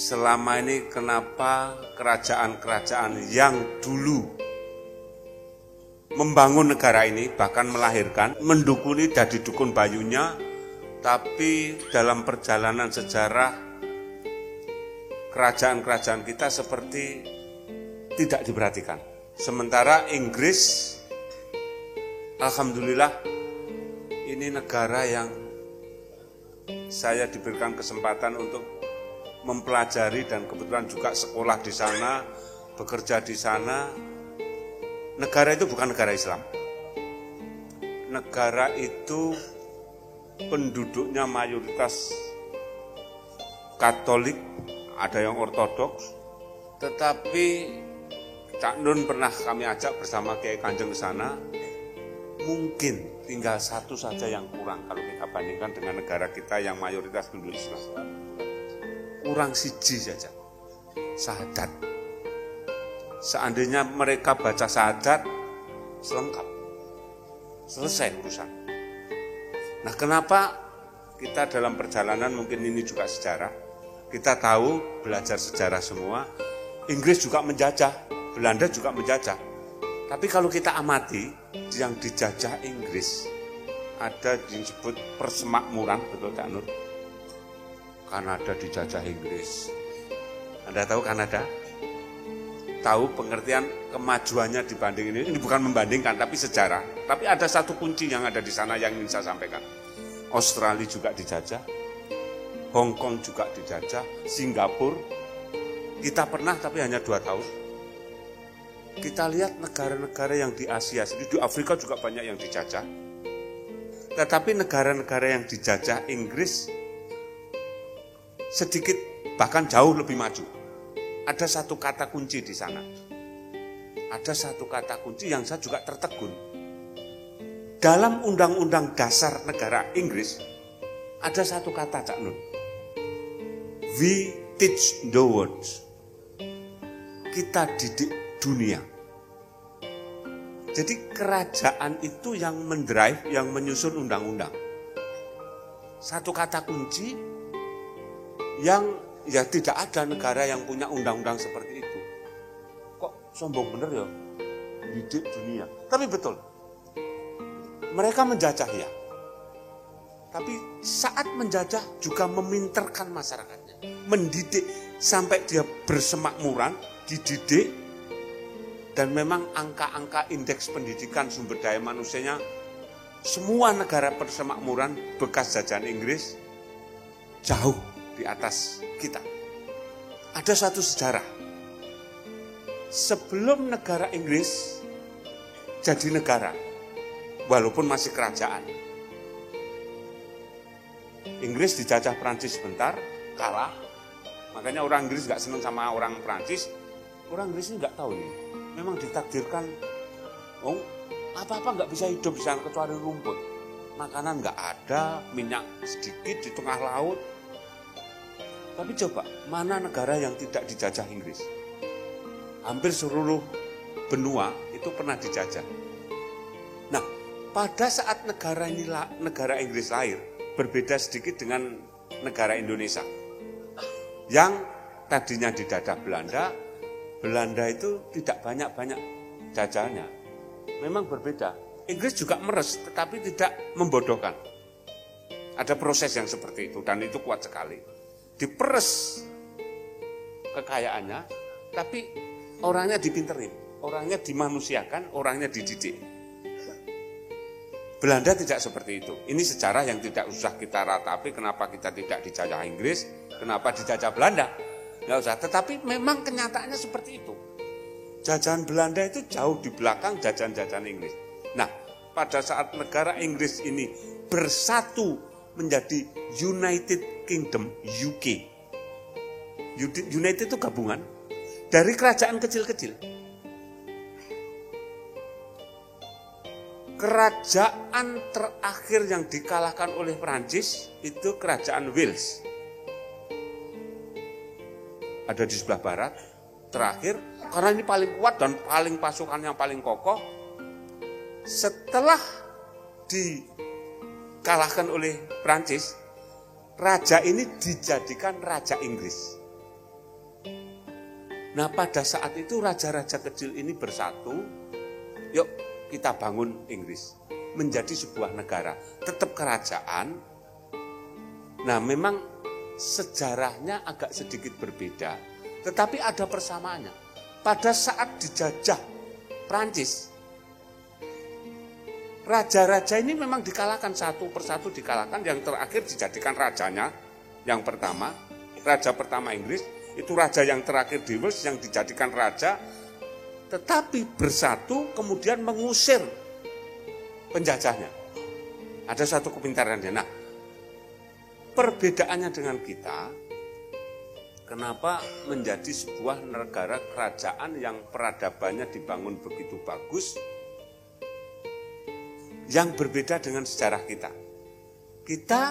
selama ini kenapa kerajaan-kerajaan yang dulu membangun negara ini, bahkan melahirkan, mendukuni dadi dukun bayunya, tapi dalam perjalanan sejarah kerajaan-kerajaan kita seperti tidak diperhatikan. Sementara Inggris, alhamdulillah, ini negara yang saya diberikan kesempatan untuk mempelajari dan kebetulan juga sekolah di sana, bekerja di sana. Negara itu bukan negara Islam. Negara itu penduduknya mayoritas Katolik, ada yang Ortodoks, tetapi Cak Nun pernah kami ajak bersama Kiai Kanjeng ke sana. Mungkin tinggal satu saja yang kurang kalau kita bandingkan dengan negara kita yang mayoritas penduduk Islam. Kurang siji saja, syahadat. Seandainya mereka baca syahadat, selengkap. Selesai urusan. Nah, kenapa kita dalam perjalanan, mungkin ini juga sejarah, kita tahu, belajar sejarah semua, Inggris juga menjajah, Belanda juga menjajah. Tapi kalau kita amati, yang dijajah Inggris, ada disebut persemakmuran, betul Cak Nur? Kanada dijajah Inggris. Anda tahu Kanada? Tahu pengertian kemajuannya dibanding ini bukan membandingkan, tapi sejarah. Tapi ada satu kunci yang ada di sana yang ingin saya sampaikan. Australia juga dijajah, Hong Kong juga dijajah, Singapura. Kita pernah tapi hanya 2 tahun. Kita lihat negara-negara yang di Asia, di Afrika juga banyak yang dijajah. Tetapi negara-negara yang dijajah Inggris sedikit bahkan jauh lebih maju. Ada satu kata kunci di sana. Ada satu kata kunci yang saya juga tertegun. Dalam undang-undang dasar negara Inggris ada satu kata, Cak Nun. We teach the world. Kita didik dunia. Jadi kerajaan itu yang mendrive, yang menyusun undang-undang. Satu kata kunci yang ya tidak ada negara yang punya undang-undang seperti itu. Kok sombong bener ya? Didik dunia. Tapi betul. Mereka menjajah ya. Tapi saat menjajah juga meminterkan masyarakatnya. Mendidik sampai dia bersemakmuran, dididik, dan memang angka-angka indeks pendidikan sumber daya manusianya, semua negara persemakmuran bekas jajahan Inggris jauh di atas kita. Ada satu sejarah. Sebelum negara Inggris jadi negara, walaupun masih kerajaan, Inggris dijajah Prancis sebentar, kalah. Makanya orang Inggris gak senang sama orang Prancis. Orang Inggris ini gak tahu nih. Memang ditakdirkan, oh apa-apa gak bisa hidup di sana kecuali rumput. Makanan gak ada, minyak sedikit di tengah laut. Tapi coba, mana negara yang tidak dijajah Inggris? Hampir seluruh benua itu pernah dijajah. Nah, pada saat negara Inggris lahir, berbeda sedikit dengan negara Indonesia. Yang tadinya dijajah Belanda, Belanda itu tidak banyak-banyak jajahannya. Memang berbeda. Inggris juga meres, tetapi tidak membodohkan. Ada proses yang seperti itu, dan itu kuat sekali. Diperes kekayaannya, tapi orangnya dipinterin, orangnya dimanusiakan, orangnya dididik. Belanda tidak seperti itu. Ini sejarah yang tidak usah kita ratapi, kenapa kita tidak dijajah Inggris, kenapa dijajah Belanda. Nggak usah, tetapi memang kenyataannya seperti itu. Jajahan Belanda itu jauh di belakang jajahan-jajahan Inggris. Nah, pada saat negara Inggris ini bersatu menjadi United Kingdom, UK. United itu gabungan dari kerajaan kecil-kecil. Kerajaan terakhir yang dikalahkan oleh Prancis itu kerajaan Wales. Ada di sebelah barat, terakhir, karena ini paling kuat dan paling pasukan yang paling kokoh. Setelah dikalahkan oleh Prancis, raja ini dijadikan raja Inggris. Nah pada saat itu raja-raja kecil ini bersatu, yuk kita bangun Inggris menjadi sebuah negara, tetap kerajaan. Nah memang sejarahnya agak sedikit berbeda, tetapi ada persamaannya. Pada saat dijajah Prancis, raja-raja ini memang dikalahkan satu persatu, dikalahkan. Yang terakhir dijadikan rajanya, yang pertama, raja pertama Inggris, itu raja yang terakhir di Wales yang dijadikan raja, tetapi bersatu kemudian mengusir penjajahnya. Ada satu kepintarannya. Nah, perbedaannya dengan kita, kenapa menjadi sebuah negara kerajaan yang peradabannya dibangun begitu bagus, yang berbeda dengan sejarah kita. Kita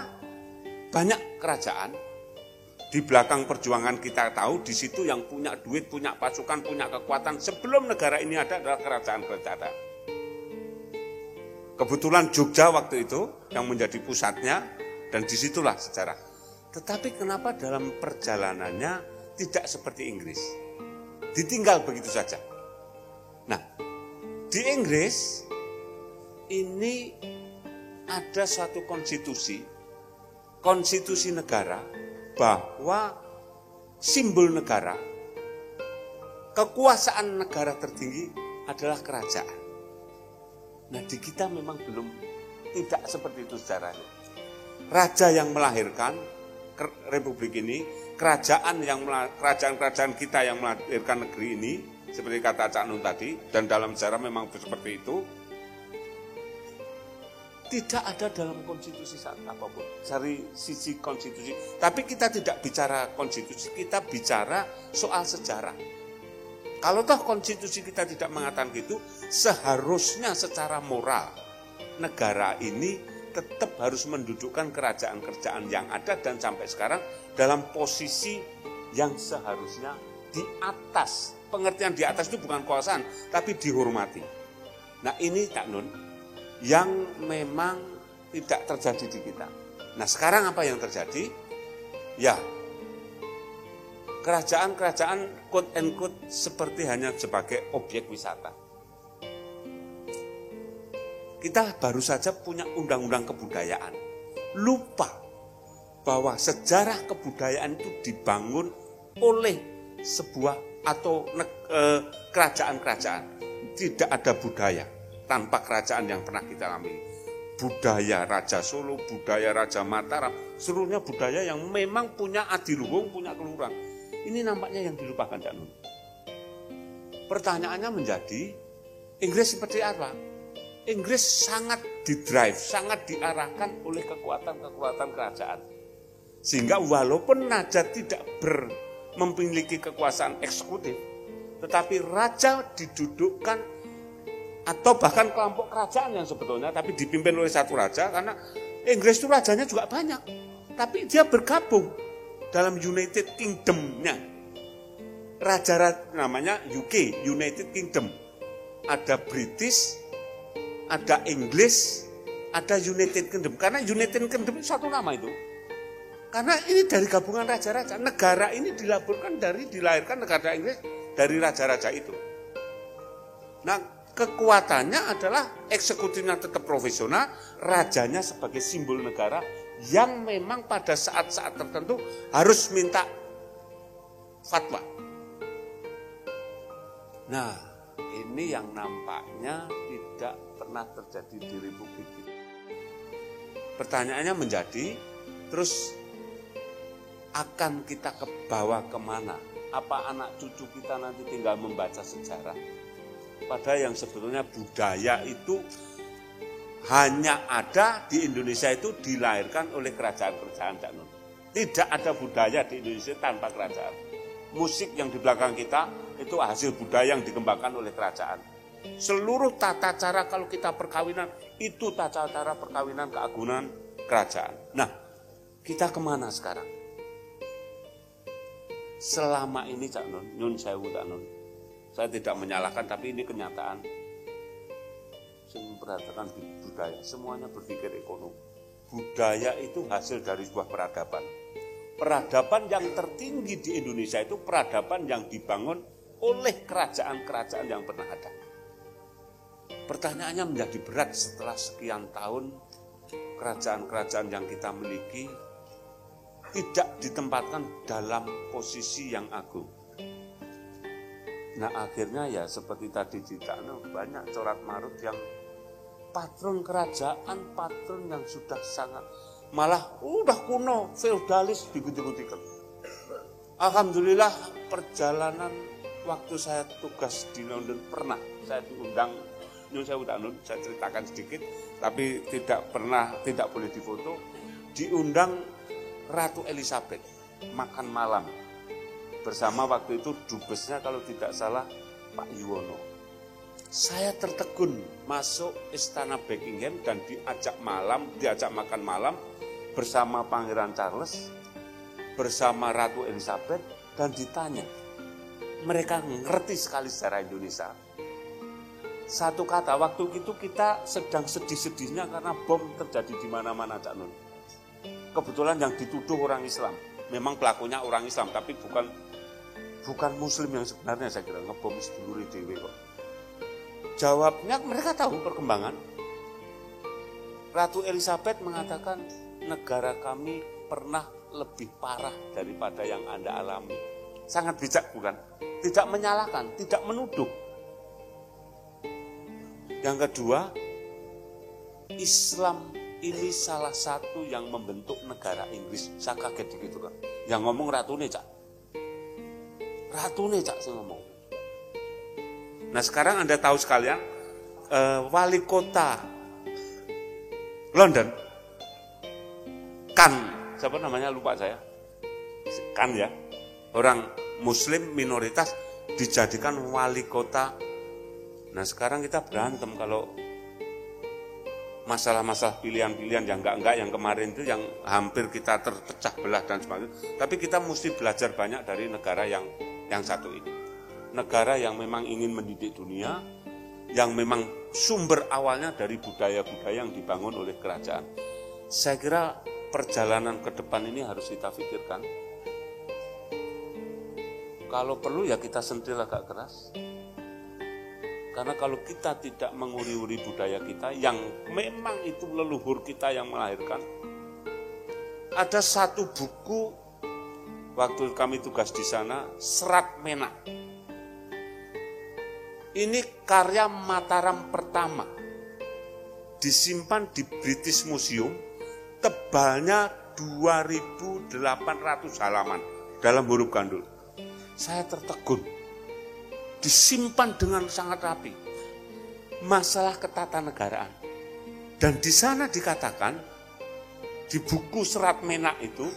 banyak kerajaan, di belakang perjuangan kita tahu di situ yang punya duit, punya pasukan, punya kekuatan sebelum negara ini ada adalah kerajaan-kerajaan. Kebetulan Jogja waktu itu yang menjadi pusatnya dan disitulah sejarah. Tetapi kenapa dalam perjalanannya tidak seperti Inggris? Ditinggal begitu saja. Nah, di Inggris ini ada suatu konstitusi negara, bahwa simbol negara, kekuasaan negara tertinggi adalah kerajaan. Nah di kita memang belum tidak seperti itu sejarahnya. Raja yang melahirkan republik ini, kerajaan-kerajaan kita yang melahirkan negeri ini, seperti kata Cak Nun tadi, dan dalam sejarah memang seperti itu, tidak ada dalam konstitusi saat apapun, dari sisi konstitusi. Tapi kita tidak bicara konstitusi, kita bicara soal sejarah. Kalau toh konstitusi kita tidak mengatakan gitu, seharusnya secara moral, negara ini tetap harus mendudukkan kerajaan-kerajaan yang ada dan sampai sekarang dalam posisi yang seharusnya di atas. Pengertian di atas itu bukan kekuasaan, tapi dihormati. Nah ini Cak Nun, yang memang tidak terjadi di kita. Nah sekarang apa yang terjadi? Ya, kerajaan-kerajaan quote and quote seperti hanya sebagai objek wisata. Kita baru saja punya undang-undang kebudayaan. Lupa bahwa sejarah kebudayaan itu dibangun oleh sebuah atau kerajaan-kerajaan. Tidak ada budaya tanpa kerajaan yang pernah kita alami. Budaya Raja Solo, budaya Raja Mataram, seluruhnya budaya yang memang punya adiluhung, punya kelurang. Ini nampaknya yang dilupakan Cak Nun. Pertanyaannya menjadi, Inggris seperti apa? Inggris sangat didrive, sangat diarahkan oleh kekuatan-kekuatan kerajaan. Sehingga walaupun raja tidak memiliki kekuasaan eksekutif, tetapi raja didudukkan atau bahkan kelompok kerajaan yang sebetulnya tapi dipimpin oleh satu raja, karena Inggris itu rajanya juga banyak, tapi dia bergabung dalam United Kingdom-nya. Raja namanya UK, United Kingdom. Ada British, ada Inggris, ada United Kingdom. Karena United Kingdom itu satu nama itu. Karena ini dari gabungan raja-raja. Negara ini dilahirkan negara Inggris dari raja-raja itu. Nah, kekuatannya adalah eksekutifnya tetap profesional, rajanya sebagai simbol negara yang memang pada saat-saat tertentu harus minta fatwa. Nah, ini yang nampaknya tidak pernah terjadi di Republik ini. Pertanyaannya menjadi, terus akan kita kebawa kemana? Apa anak cucu kita nanti tinggal membaca sejarah? Padahal yang sebetulnya budaya itu hanya ada di Indonesia itu dilahirkan oleh kerajaan-kerajaan Cak Nun. Tidak ada budaya di Indonesia tanpa kerajaan. Musik yang di belakang kita itu hasil budaya yang dikembangkan oleh kerajaan. Seluruh tata cara kalau kita perkawinan, itu tata cara perkawinan keagungan kerajaan. Nah, kita kemana sekarang? Selama ini Cak Nun, Nyun Sewu Cak Nun, saya tidak menyalahkan, tapi ini kenyataan. Saya memperhatikan budaya, semuanya berpikir ekonomi. Budaya itu hasil dari sebuah peradaban. peradaban yang tertinggi di Indonesia itu peradaban yang dibangun oleh kerajaan-kerajaan yang pernah ada. Pertanyaannya menjadi berat setelah sekian tahun kerajaan-kerajaan yang kita miliki tidak ditempatkan dalam posisi yang agung. Nah akhirnya ya seperti tadi diceritakan, banyak corak marut yang patron kerajaan, patron yang sudah sangat malah udah kuno, feodalis diikuti-ikuti. Alhamdulillah perjalanan waktu saya tugas di London pernah saya diundang, saya ceritakan sedikit, tapi tidak boleh difoto, diundang Ratu Elizabeth makan malam bersama waktu itu dubesnya kalau tidak salah Pak Yuwono. Saya tertegun masuk istana Buckingham dan diajak makan malam bersama Pangeran Charles, bersama Ratu Elizabeth, dan ditanya. Mereka ngerti sekali sejarah Indonesia. Satu kata, waktu itu kita sedang sedih-sedihnya karena bom terjadi di mana-mana, Cak Nun. Kebetulan yang dituduh orang Islam. Memang pelakunya orang Islam, tapi bukan Muslim yang sebenarnya, saya kira ngebom sedulur dewe kok. Jawabnya mereka tahu perkembangan. Ratu Elizabeth mengatakan negara kami pernah lebih parah daripada yang Anda alami. Sangat bijak bukan? Tidak menyalahkan, tidak menuduh. Yang kedua, Islam ini salah satu yang membentuk negara Inggris. Saya kaget gitu kan. Yang ngomong Ratune Cak. Ratune Cak saya ngomong. Nah sekarang Anda tahu sekalian, wali kota London, siapa namanya lupa saya, ya, orang Muslim minoritas dijadikan wali kota. Nah sekarang kita berantem kalau masalah-masalah pilihan-pilihan yang enggak yang kemarin itu yang hampir kita terpecah belah dan sebagainya. Tapi kita mesti belajar banyak dari negara yang satu ini. Negara yang memang ingin mendidik dunia, yang memang sumber awalnya dari budaya-budaya yang dibangun oleh kerajaan. Saya kira perjalanan ke depan ini harus kita pikirkan. Kalau perlu ya kita sentil agak keras. Karena kalau kita tidak menguri-uri budaya kita, yang memang itu leluhur kita yang melahirkan. Ada satu buku, waktu kami tugas di sana, Serat Menak. Ini karya Mataram pertama. Disimpan di British Museum, tebalnya 2.800 halaman dalam huruf gandul. Saya tertegun. Disimpan dengan sangat rapi. Masalah ketatanegaraan. Dan di sana dikatakan, di buku Serat Menak itu,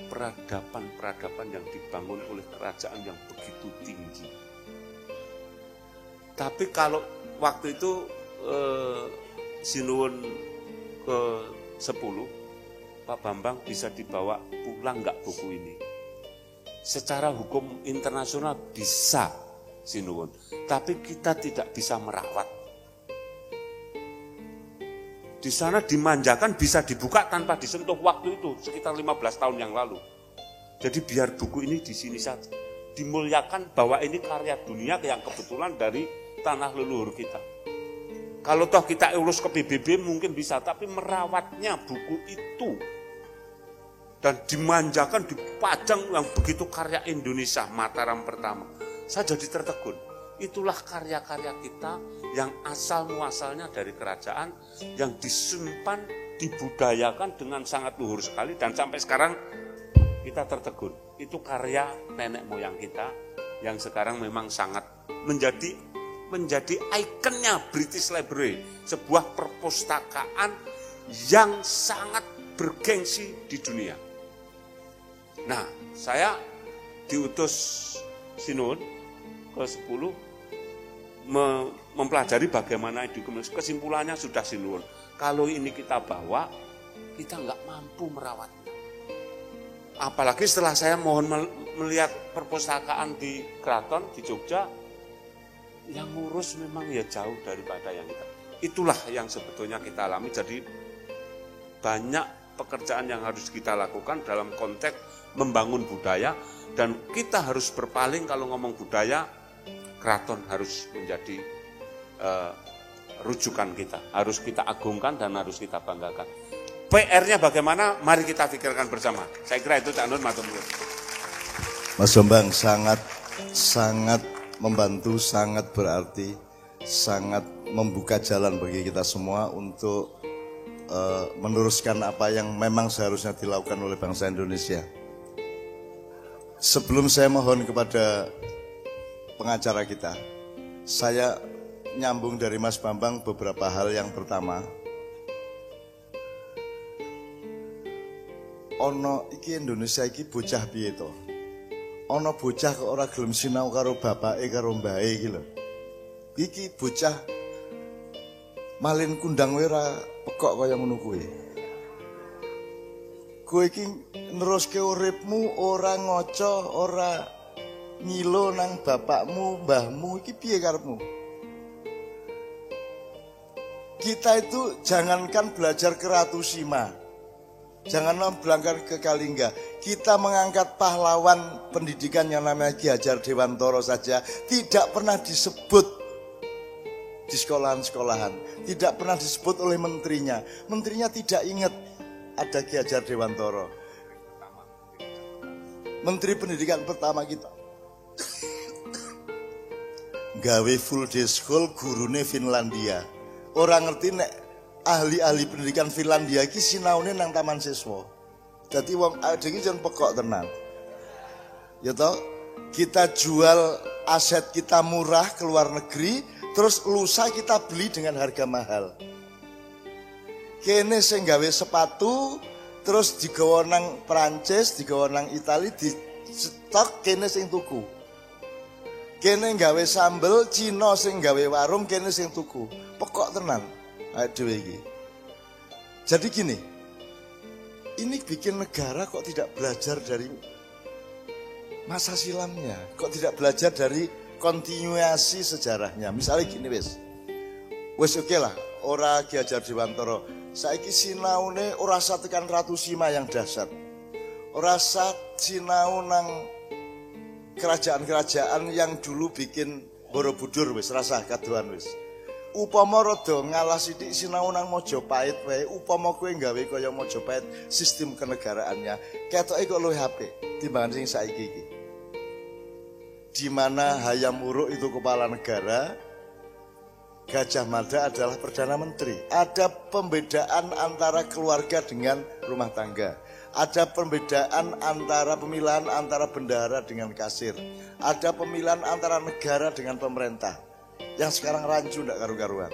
peradaban-peradaban yang dibangun oleh kerajaan yang begitu tinggi. Tapi kalau waktu itu Sinuwun ke-10, Pak Bambang bisa dibawa pulang nggak buku ini? Secara hukum internasional bisa Sinuwun, tapi kita tidak bisa merawat. Di sana dimanjakan bisa dibuka tanpa disentuh waktu itu, sekitar 15 tahun yang lalu. Jadi biar buku ini di sini saja. Dimuliakan bahwa ini karya dunia yang kebetulan dari tanah leluhur kita. Kalau toh kita urus ke PBB mungkin bisa, tapi merawatnya buku itu dan dimanjakan, dipajang yang begitu karya Indonesia Mataram pertama. Saya jadi tertegun. Itulah karya-karya kita yang asal muasalnya dari kerajaan, yang disimpan, dibudayakan dengan sangat luhur sekali, dan sampai sekarang kita tertegun. Itu karya nenek moyang kita yang sekarang memang sangat menjadi ikonnya British Library, sebuah perpustakaan yang sangat bergengsi di dunia. Nah, saya diutus Sinuwun ke-10 mempelajari bagaimana edukasi. Kesimpulannya sudah Sinuwun, kalau ini kita bawa, kita nggak mampu merawatnya. Apalagi setelah saya mohon melihat perpustakaan di Keraton, di Jogja, yang ngurus memang ya jauh daripada yang kita. Itulah yang sebetulnya kita alami. Jadi banyak pekerjaan yang harus kita lakukan dalam konteks membangun budaya, dan kita harus berpaling kalau ngomong budaya, keraton harus menjadi rujukan kita, harus kita agungkan dan harus kita banggakan. PR-nya bagaimana? Mari kita pikirkan bersama. Saya kira itu Cak Nun, matur nuwun. Mas Bambang sangat membantu, sangat berarti, sangat membuka jalan bagi kita semua untuk meneruskan apa yang memang seharusnya dilakukan oleh bangsa Indonesia. Sebelum saya mohon kepada pengacara kita, saya nyambung dari Mas Bambang beberapa hal. Yang pertama, ono iki Indonesia iki bocah piye to? Ono bocah kok ora gelem sinau karo bapake karo mbahe iki lho. Iki bocah malin kundang wae ora pekok kaya ngono kuwi. Kowe iki neruske uripmu ora ngoco, ora ngilo nang bapakmu, mbahmu, iki piye karepmu? Kita itu jangankan belajar ke Ratu Sima, janganlah berangkat ke Kalingga. Kita mengangkat pahlawan pendidikan yang namanya Ki Hajar Dewantoro saja tidak pernah disebut di sekolahan-sekolahan, tidak pernah disebut oleh menterinya. Menterinya tidak ingat ada Ki Hajar Dewantoro. Menteri pendidikan pertama kita gawe full day school, gurune Finlandia. Orang ngerti nek ahli-ahli pendidikan Finlandia iki sinaune nang taman siswa. Jadi wong ade iki jan pekok tenan. Ya toh, kita jual aset kita murah ke luar negeri, terus lusa kita beli dengan harga mahal. Kene sing gawe sepatu, terus digawa nang Prancis, digawa nang Itali, di stok kene sing tuku. Kene gawe sambel, Cina sing gawe warung, kene sing tuku. Pekok tenan dhewe iki. Jadi gini, ini bikin negara kok tidak belajar dari masa silamnya, kok tidak belajar dari kontinuasi sejarahnya. Misalnya gini wes oke lah, ora Ki Hajar Dewantoro. Saiki sinaune ora satekan Ratu Sima yang dahsyat. Ora sinau nang kerajaan-kerajaan yang dulu bikin Borobudur wis rasah kadoan wis. Upama rada ngalah sithik sinau nang Majapahit wae, upama kowe gawe kaya Majapahit sistem kenegaraannya, ketoke kok luwih apik timbangan sing saiki iki. Di mana Hayam Wuruk itu kepala negara, Gajah Mada adalah Perdana Menteri. Ada pembedaan antara keluarga dengan rumah tangga. Ada pembedaan antara pemilihan antara bendahara dengan kasir. Ada pemilihan antara negara dengan pemerintah. Yang sekarang rancu ndak karu-karuan.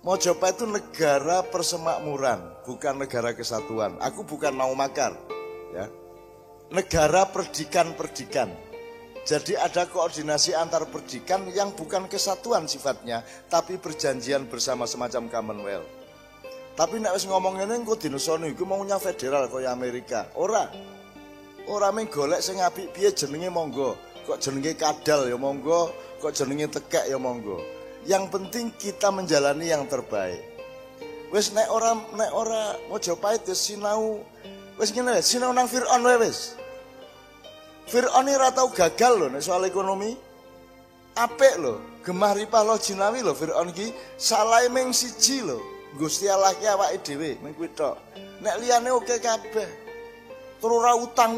Mojopahit itu negara persemakmuran, bukan negara kesatuan. Aku bukan mau makar, ya. Negara perdikan-perdikan. Jadi ada koordinasi antar perdikan yang bukan kesatuan sifatnya, tapi perjanjian bersama semacam Commonwealth. Tapi nek wis ngomong ngene engko dinosono iku maunya federal kaya Amerika. Ora mung golek sing apik piye jenenge monggo. Kok jenenge kadal ya monggo, kok jenenge tekek ya monggo. Yang penting kita menjalani yang terbaik. Wis nek ora Majapahit wis sinau wis ngene wis sinau nang Firaun wae wis. Firaun ora tau gagal lho nek soal ekonomi. Apik lho, gemah ripah lo jinawi lho Firaun iki salahe mung siji lho. Gusti Allah ki awake dhewe mung kuwi tok. Nek liyane oke kabeh. Terus ora utang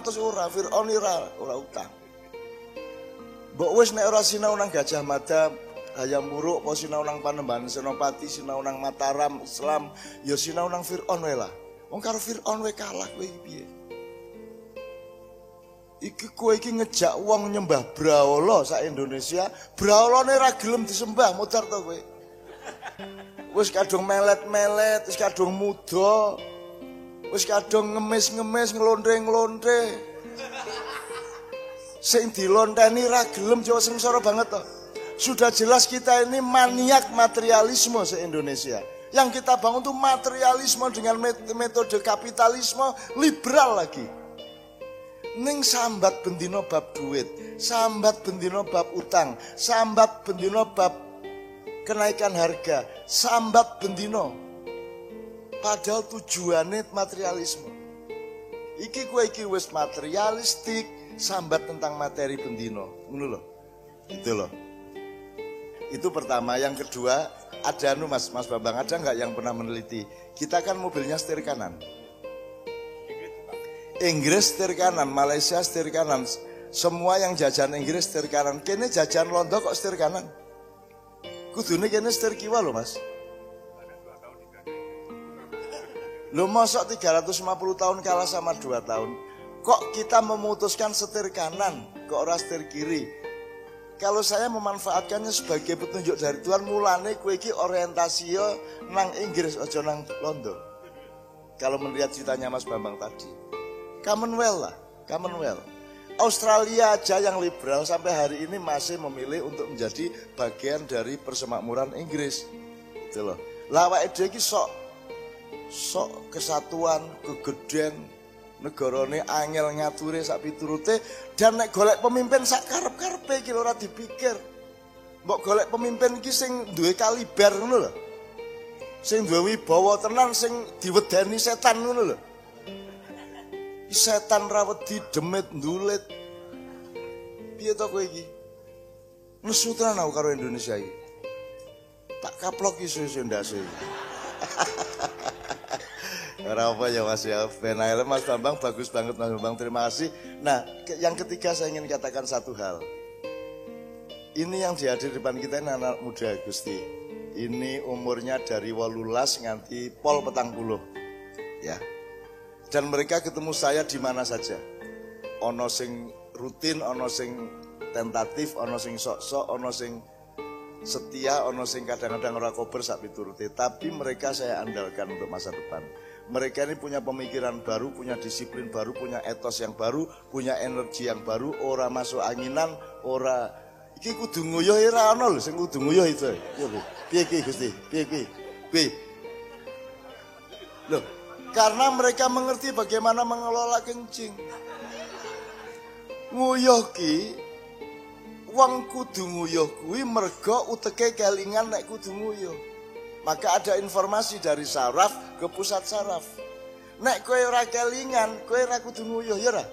terus ora Firaun ora utang. Mbok wis nek ora sinau nang Gajah Mada, Hayam Wuruk, apa sinau nang Panembahan Senopati, sinau nang Mataram Islam, ya sinau nang Firaun wae lah. Wong karo Firaun wae kalah kowe iki piye? Iki kowe iki ngejak wong nyembah brahala sak Indonesia, brahalane ora gelem disembah, modar to kowe. Wis kadung melet-melet, wis kadung muda. Wis kadung ngemis-ngemis, nglontre-nglontre. Sing dilonteni ra gelem Jawa sengsara banget toh. Sudah jelas kita ini maniak materialisme se-Indonesia. Yang kita bangun tuh materialisme dengan metode kapitalisme liberal lagi. Ning sambat bendino bab duit, sambat bendino bab utang, sambat bendino bab kenaikan harga, sambat bendino. Padahal tujuannya materialisme. Iki kowe iki wis materialistik, sambat tentang materi bendino. Ngono lho. Itu loh. Itu pertama. Yang kedua, ada Mas Bambang, ada nggak yang pernah meneliti? Kita kan mobilnya setir kanan. Inggris setir kanan, Malaysia setir kanan. Semua yang jajan Inggris setir kanan. Kene jajan Londo kok setir kanan? Kudune kene setir kiwa loh Mas. Lo mosok 350 tahun kalah sama 2 tahun. Kok kita memutuskan setir kanan, kok ora setir kiri? Kalau saya memanfaatkannya sebagai petunjuk dari Tuhan, mulane kowe iki orientasi nang Inggris aja nang Londo. Kalau melihat ceritanya Mas Bambang tadi. Commonwealth lah, Commonwealth. Australia aja yang liberal sampai hari ini masih memilih untuk menjadi bagian dari persemakmuran Inggris. Gitu loh. Lah awake dhewe iki sok kesatuan, kegeden, negarane angel ngature sak piturute, dan nek golek pemimpin sak karep-karepe iki ora dipikir. Mbok golek pemimpin iki sing duwe kaliber ngono lho. Sing duwe wibawa tenan, sing diwedeni setan ngono lho. Setan ra wedi demit ndulit. Piye to kowe iki? Nesu tenan aku karo Indonesia iki. Tak kaplok isu ndase. Ora apa ya Mas ya. Benaile Mas Bambang, bagus banget Mas Bambang, terima kasih. Nah, yang ketiga saya ingin katakan satu hal. Ini yang dihadir depan kita ini anak muda Gusti. Ini umurnya dari 18 nganti pol 40. Ya. Dan mereka ketemu saya di mana saja. Ono sing rutin, ono sing tentatif, ono sing sok-sok, ono sing setia, ono sing kadang-kadang ora kober sak piturute. Tapi mereka saya andalkan untuk masa depan. Mereka ini punya pemikiran baru, punya disiplin baru, punya etos yang baru, punya energi yang baru, ora masuk anginan, ora iki kudu nguyuh ora ono lho sing kudu nguyuh itu. Yo piye iki Gusti? Piye iki? Piye? Loh, karena mereka mengerti bagaimana mengelola kencing. Nguyuh ki wong kudu nguyuh kuwi mergo uteke kelingan nek kudu nguyuh. Maka ada informasi dari saraf ke pusat saraf. Nek kowe ora kelingan, kowe ora kudu nguyuh ya ora?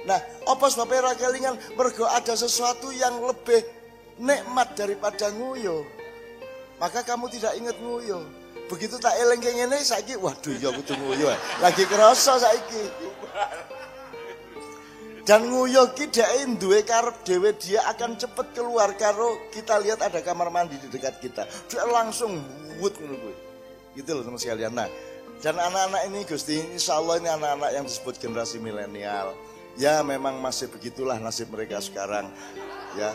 Nah, apa sebabnya ora kelingan? Mergo ada sesuatu yang lebih nikmat daripada nguyuh. Maka kamu tidak ingat nguyuh. Begitu tak eling kaya ngene saiki, waduh ya kudu nguyuh. Lagi kerasa saiki. Dan nguyuh ki dhek duwe karep dhewe, dia akan cepet keluar karo kita lihat ada kamar mandi di dekat kita. Dia langsung wut ngono kuwi. Gitu loh teman sekalian. Nah, dan anak-anak ini Gusti, insyaallah ini anak-anak yang disebut generasi milenial. Ya memang masih begitulah nasib mereka sekarang. Ya.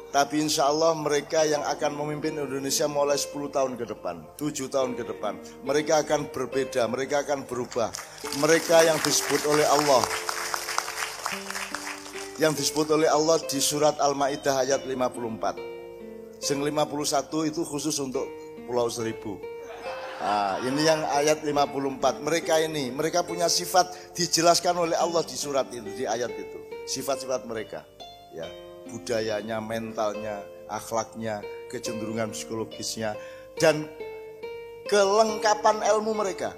Tapi insya Allah mereka yang akan memimpin Indonesia mulai 10 tahun ke depan, 7 tahun ke depan. Mereka akan berbeda, mereka akan berubah. Mereka yang disebut oleh Allah. Yang disebut oleh Allah di surat Al-Ma'idah ayat 54. Sing 51 itu khusus untuk Pulau Seribu. Nah, ini yang ayat 54. Mereka punya sifat dijelaskan oleh Allah di surat itu, di ayat itu. Sifat-sifat mereka. Ya. Budayanya, mentalnya, akhlaknya, kecenderungan psikologisnya, dan kelengkapan ilmu mereka.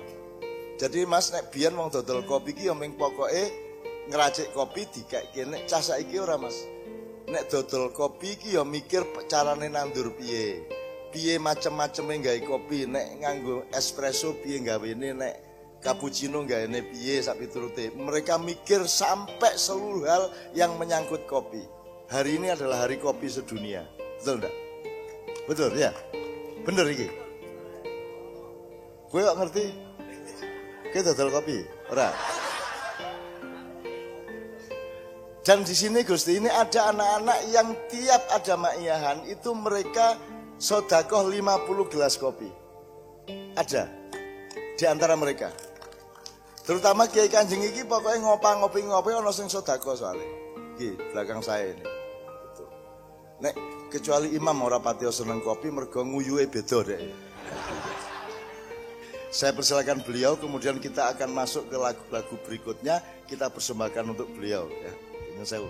Jadi Mas nek biyen wong dodol kopi ki yo ming pokoke ngeracik kopi dikake nek cah saiki ora Mas. Nek dodol kopi ki yo mikir carane nandur piye. Piye macem-maceme gawe kopi, nek nganggo espresso piye gawene, nek cappuccino gawene piye sak piturute. Mereka mikir sampai seluruh hal yang menyangkut kopi. Hari ini adalah hari kopi sedunia. Betul enggak? Betul ya? Bener iki. Kowe kok ngerti? Kowe dodol kopi? Ora. Dan di sini Gusti, ini ada anak-anak yang tiap ada maiyahan itu mereka sedekah 50 gelas kopi. Ada di antara mereka. Terutama Kiai Kanjeng iki pokoknya ngopi ana sing sedekah soalnya. Iki belakang saya ini. Gitu. Nek kecuali imam ora pati seneng kopi mergo nguyuhe beda dek. Saya persilakan beliau, kemudian kita akan masuk ke lagu-lagu berikutnya, kita persembahkan untuk beliau ya. Ini saya.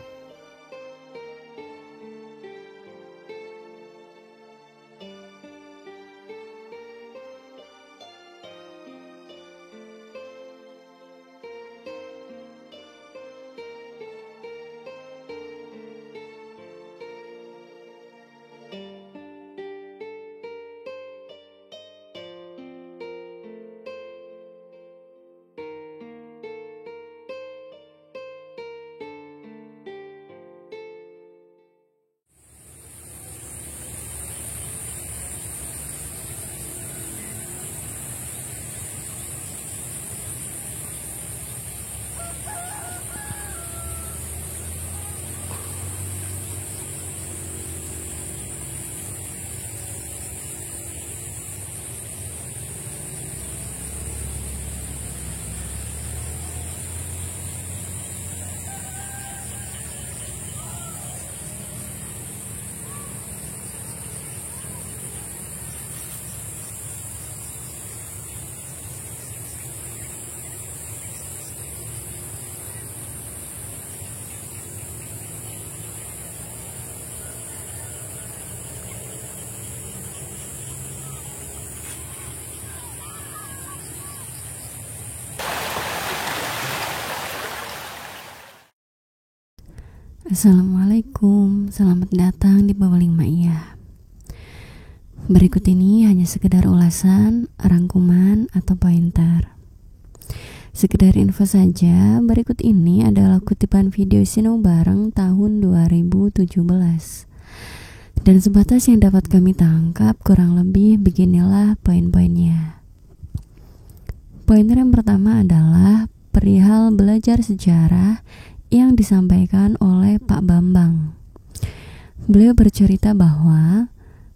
Assalamualaikum, selamat datang di Bawaling Ma'iyah. Berikut ini hanya sekedar ulasan, rangkuman, atau pointer. Sekedar info saja, berikut ini adalah kutipan video Sinau Bareng tahun 2017. Dan sebatas yang dapat kami tangkap, kurang lebih beginilah poin-poinnya. Pointer yang pertama adalah perihal belajar sejarah yang disampaikan oleh Pak Bambang. Beliau bercerita bahwa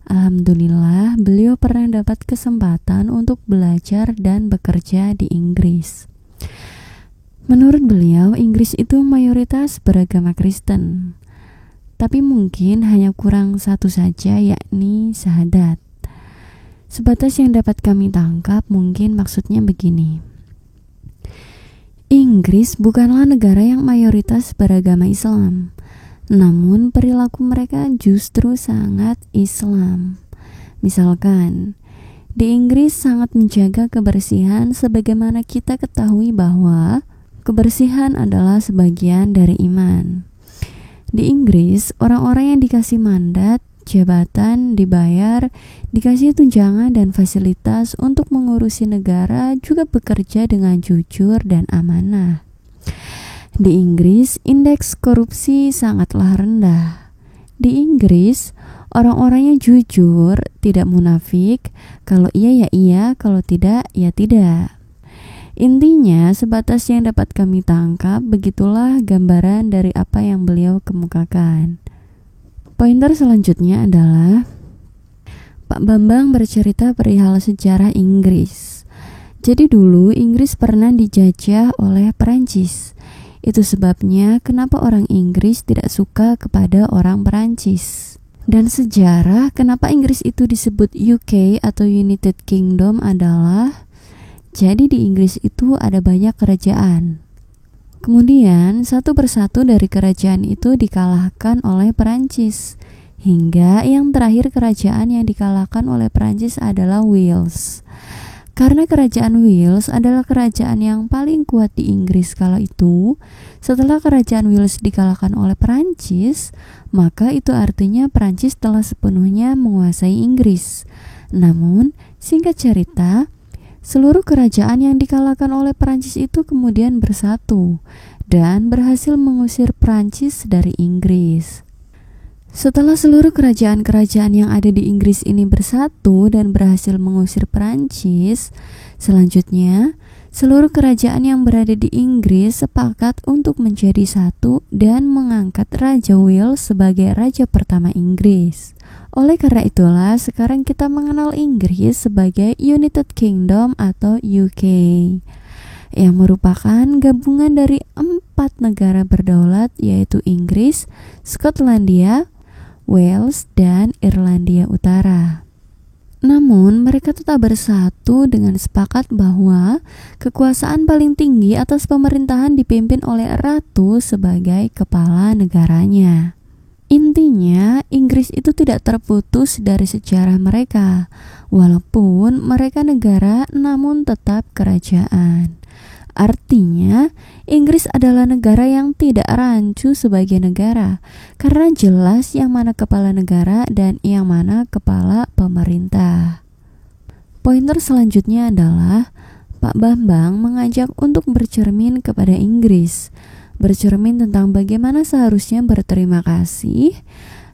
alhamdulillah beliau pernah dapat kesempatan untuk belajar dan bekerja di Inggris. Menurut beliau, Inggris itu mayoritas beragama Kristen, tapi mungkin hanya kurang satu saja, yakni syahadat. Sebatas yang dapat kami tangkap, mungkin maksudnya begini. Inggris bukanlah negara yang mayoritas beragama Islam, namun perilaku mereka justru sangat Islam. Misalkan, di Inggris sangat menjaga kebersihan sebagaimana kita ketahui bahwa kebersihan adalah sebagian dari iman. Di Inggris, orang-orang yang dikasih mandat, jabatan, dibayar, dikasih tunjangan dan fasilitas untuk mengurusi negara juga bekerja dengan jujur dan amanah. Di Inggris, indeks korupsi sangatlah rendah. Di Inggris, orang-orangnya jujur, tidak munafik, kalau iya ya iya, kalau tidak ya tidak. Intinya, sebatas yang dapat kami tangkap, begitulah gambaran dari apa yang beliau kemukakan. Pointer selanjutnya adalah Pak Bambang bercerita perihal sejarah Inggris. Jadi dulu Inggris pernah dijajah oleh Perancis. Itu sebabnya kenapa orang Inggris tidak suka kepada orang Perancis. Dan sejarah kenapa Inggris itu disebut UK atau United Kingdom adalah, jadi di Inggris itu ada banyak kerajaan. Kemudian satu persatu dari kerajaan itu dikalahkan oleh Perancis, hingga yang terakhir kerajaan yang dikalahkan oleh Perancis adalah Wales. Karena kerajaan Wales adalah kerajaan yang paling kuat di Inggris kala itu, setelah kerajaan Wales dikalahkan oleh Perancis, maka itu artinya Perancis telah sepenuhnya menguasai Inggris. Namun, singkat cerita, seluruh kerajaan yang dikalahkan oleh Perancis itu kemudian bersatu dan berhasil mengusir Perancis dari Inggris. Setelah seluruh kerajaan-kerajaan yang ada di Inggris ini bersatu dan berhasil mengusir Perancis, selanjutnya seluruh kerajaan yang berada di Inggris sepakat untuk menjadi satu dan mengangkat Raja Wales sebagai raja pertama Inggris. Oleh karena itulah sekarang kita mengenal Inggris sebagai United Kingdom atau UK, yang merupakan gabungan dari 4 negara berdaulat, yaitu Inggris, Skotlandia, Wales, dan Irlandia Utara. Namun mereka tetap bersatu dengan sepakat bahwa kekuasaan paling tinggi atas pemerintahan dipimpin oleh ratu sebagai kepala negaranya. Intinya, Inggris itu tidak terputus dari sejarah mereka. Walaupun mereka negara, namun tetap kerajaan. Artinya, Inggris adalah negara yang tidak rancu sebagai negara, karena jelas yang mana kepala negara dan yang mana kepala pemerintah. Pointer selanjutnya adalah Pak Bambang mengajak untuk bercermin kepada Inggris. Bercermin tentang bagaimana seharusnya berterima kasih,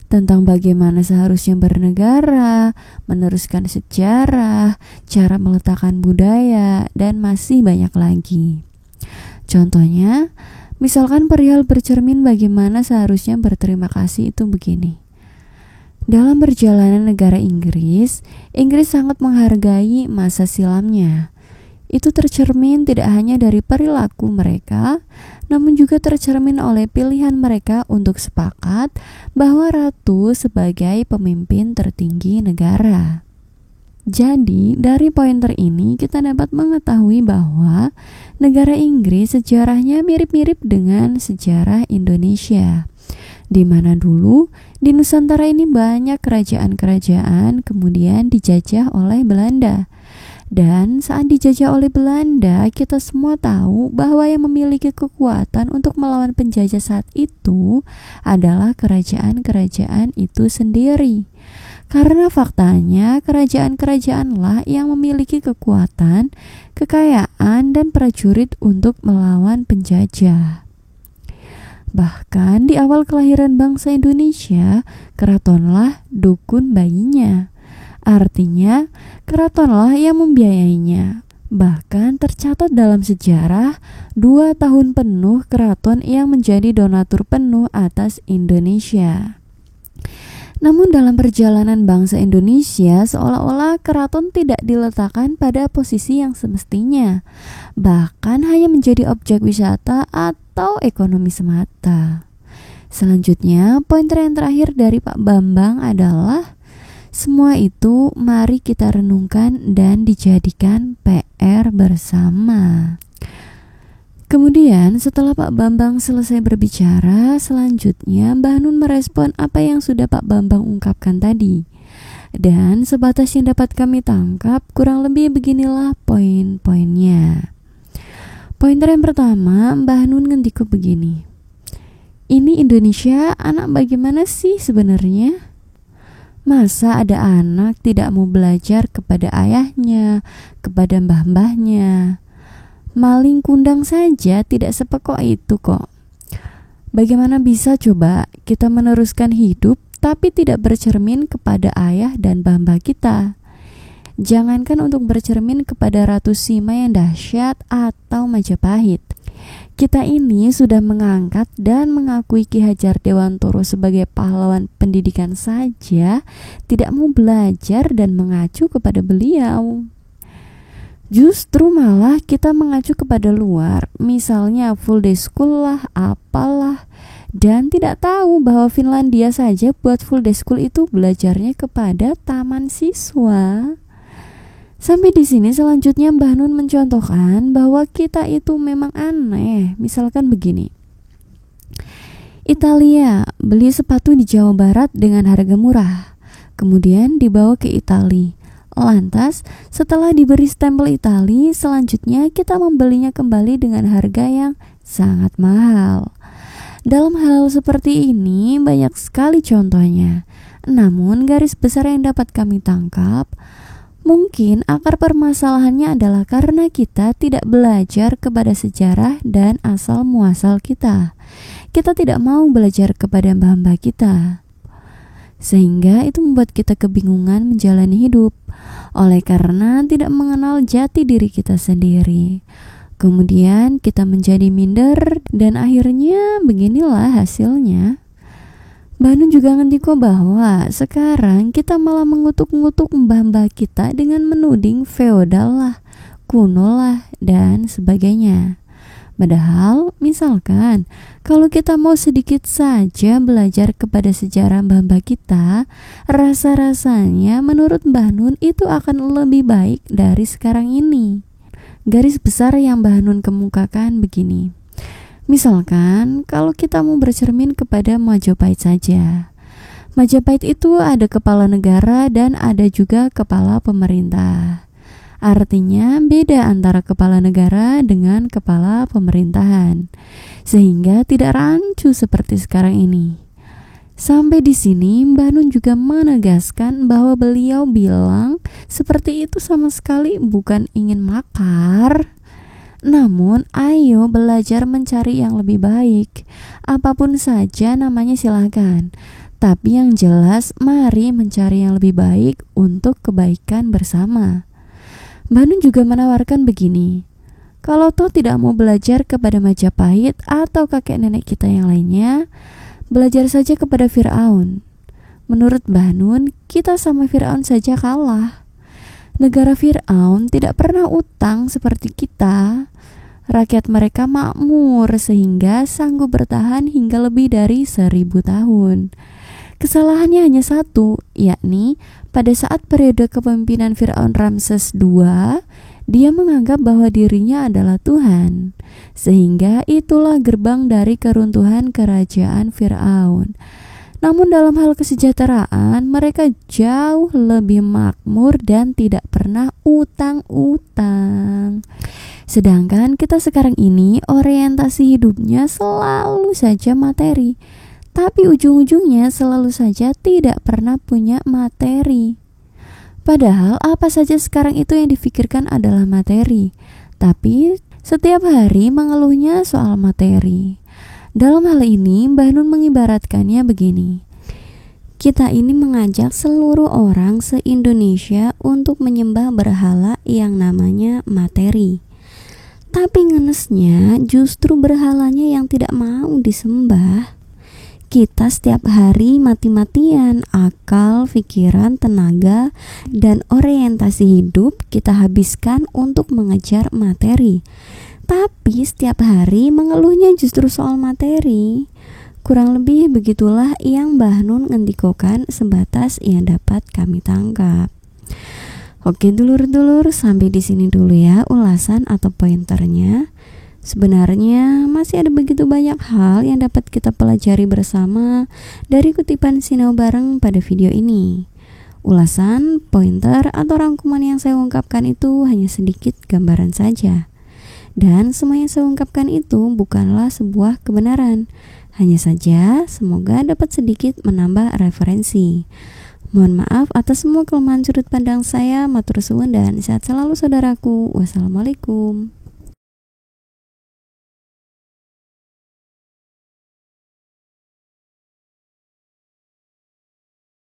tentang bagaimana seharusnya bernegara, meneruskan sejarah, cara meletakkan budaya, dan masih banyak lagi. Contohnya, misalkan perihal bercermin bagaimana seharusnya berterima kasih itu begini. Dalam perjalanan negara Inggris, Inggris sangat menghargai masa silamnya. Itu tercermin tidak hanya dari perilaku mereka, namun juga tercermin oleh pilihan mereka untuk sepakat bahwa ratu sebagai pemimpin tertinggi negara. Jadi, dari pointer ini kita dapat mengetahui bahwa negara Inggris sejarahnya mirip-mirip dengan sejarah Indonesia, di mana dulu di Nusantara ini banyak kerajaan-kerajaan kemudian dijajah oleh Belanda. Dan saat dijajah oleh Belanda, kita semua tahu bahwa yang memiliki kekuatan untuk melawan penjajah saat itu adalah kerajaan-kerajaan itu sendiri. Karena faktanya kerajaan-kerajaanlah yang memiliki kekuatan, kekayaan, dan prajurit untuk melawan penjajah. Bahkan di awal kelahiran bangsa Indonesia, keratonlah dukun bayinya. Artinya, keratonlah yang membiayainya. Bahkan tercatat dalam sejarah 2 tahun penuh keraton yang menjadi donatur penuh atas Indonesia. Namun dalam perjalanan bangsa Indonesia, seolah-olah keraton tidak diletakkan pada posisi yang semestinya, bahkan hanya menjadi objek wisata atau ekonomi semata. Selanjutnya, poin yang terakhir dari Pak Bambang adalah semua itu mari kita renungkan dan dijadikan PR bersama. Kemudian setelah Pak Bambang selesai berbicara, selanjutnya Mbah Nun merespon apa yang sudah Pak Bambang ungkapkan tadi. Dan sebatas yang dapat kami tangkap, kurang lebih beginilah poin-poinnya. Poin yang pertama, Mbah Nun ngendiko begini. Ini Indonesia anak bagaimana sih sebenarnya? Masa ada anak tidak mau belajar kepada ayahnya, kepada mbah-mbahnya? Maling kundang saja tidak sepekok itu kok. Bagaimana bisa coba kita meneruskan hidup tapi tidak bercermin kepada ayah dan mbah-mbah kita? Jangankan untuk bercermin kepada Ratu Sima yang dahsyat atau Majapahit. Kita ini sudah mengangkat dan mengakui Ki Hajar Dewantoro sebagai pahlawan pendidikan saja, tidak mau belajar dan mengacu kepada beliau. Justru malah kita mengacu kepada luar, misalnya full day school lah, apalah, dan tidak tahu bahwa Finlandia saja buat full day school itu belajarnya kepada taman siswa. Sampai di sini selanjutnya Mbah Nun mencontohkan bahwa kita itu memang aneh. Misalkan begini. Italia beli sepatu di Jawa Barat dengan harga murah. Kemudian dibawa ke Italia. Lantas setelah diberi stempel Italia, selanjutnya kita membelinya kembali dengan harga yang sangat mahal. Dalam hal seperti ini banyak sekali contohnya. Namun garis besar yang dapat kami tangkap, mungkin akar permasalahannya adalah karena kita tidak belajar kepada sejarah dan asal muasal kita. Kita tidak mau belajar kepada mbah-mbah kita. Sehingga itu membuat kita kebingungan menjalani hidup. Oleh karena tidak mengenal jati diri kita sendiri. Kemudian kita menjadi minder dan akhirnya beginilah hasilnya. Mbah Nun juga ngendiko bahwa sekarang kita malah mengutuk-ngutuk mbah-mbah kita dengan menuding feodal lah, kuno lah, dan sebagainya. Padahal misalkan kalau kita mau sedikit saja belajar kepada sejarah mbah-mbah kita, rasa-rasanya menurut Mbah Nun itu akan lebih baik dari sekarang ini. Garis besar yang Mbah Nun kemukakan begini. Misalkan kalau kita mau bercermin kepada Majapahit saja. Majapahit itu ada kepala negara dan ada juga kepala pemerintah. Artinya beda antara kepala negara dengan kepala pemerintahan. Sehingga tidak rancu seperti sekarang ini. Sampai di sini Mbah Nun juga menegaskan bahwa beliau bilang seperti itu sama sekali bukan ingin makar. Namun ayo belajar mencari yang lebih baik. Apapun saja namanya silakan. Tapi yang jelas mari mencari yang lebih baik untuk kebaikan bersama. Mbah Nun juga menawarkan begini. Kalau toh tidak mau belajar kepada Majapahit atau kakek nenek kita yang lainnya, belajar saja kepada Fir'aun. Menurut Mbah Nun, kita sama Fir'aun saja kalah. Negara Fir'aun tidak pernah utang seperti kita. Rakyat mereka makmur sehingga sanggup bertahan hingga lebih dari 1000 tahun. Kesalahannya hanya satu, yakni pada saat periode kepemimpinan Fir'aun Ramses II, dia menganggap bahwa dirinya adalah Tuhan. Sehingga itulah gerbang dari keruntuhan kerajaan Fir'aun. Namun dalam hal kesejahteraan mereka jauh lebih makmur dan tidak pernah utang-utang. Sedangkan kita sekarang ini orientasi hidupnya selalu saja materi, tapi ujung-ujungnya selalu saja tidak pernah punya materi. Padahal apa saja sekarang itu yang difikirkan adalah materi, tapi setiap hari mengeluhnya soal materi. Dalam hal ini, Mbah Nun mengibaratkannya begini. Kita ini mengajak seluruh orang se-Indonesia untuk menyembah berhala yang namanya materi. Tapi ngenesnya justru berhalanya yang tidak mau disembah. Kita setiap hari mati-matian akal, pikiran, tenaga, dan orientasi hidup kita habiskan untuk mengejar materi. Tapi setiap hari mengeluhnya justru soal materi. Kurang lebih begitulah yang Mbah Nun ngendikokan sebatas yang dapat kami tangkap. Oke dulur-dulur, sampai di sini dulu ya ulasan atau pointernya. Sebenarnya masih ada begitu banyak hal yang dapat kita pelajari bersama dari kutipan Sinau Bareng pada video ini. Ulasan, pointer, atau rangkuman yang saya ungkapkan itu hanya sedikit gambaran saja. Dan semua yang saya ungkapkan itu bukanlah sebuah kebenaran. Hanya saja semoga dapat sedikit menambah referensi. Mohon maaf atas semua kelemahan sudut pandang saya. Matur suwun dan sehat selalu saudaraku. Wassalamualaikum.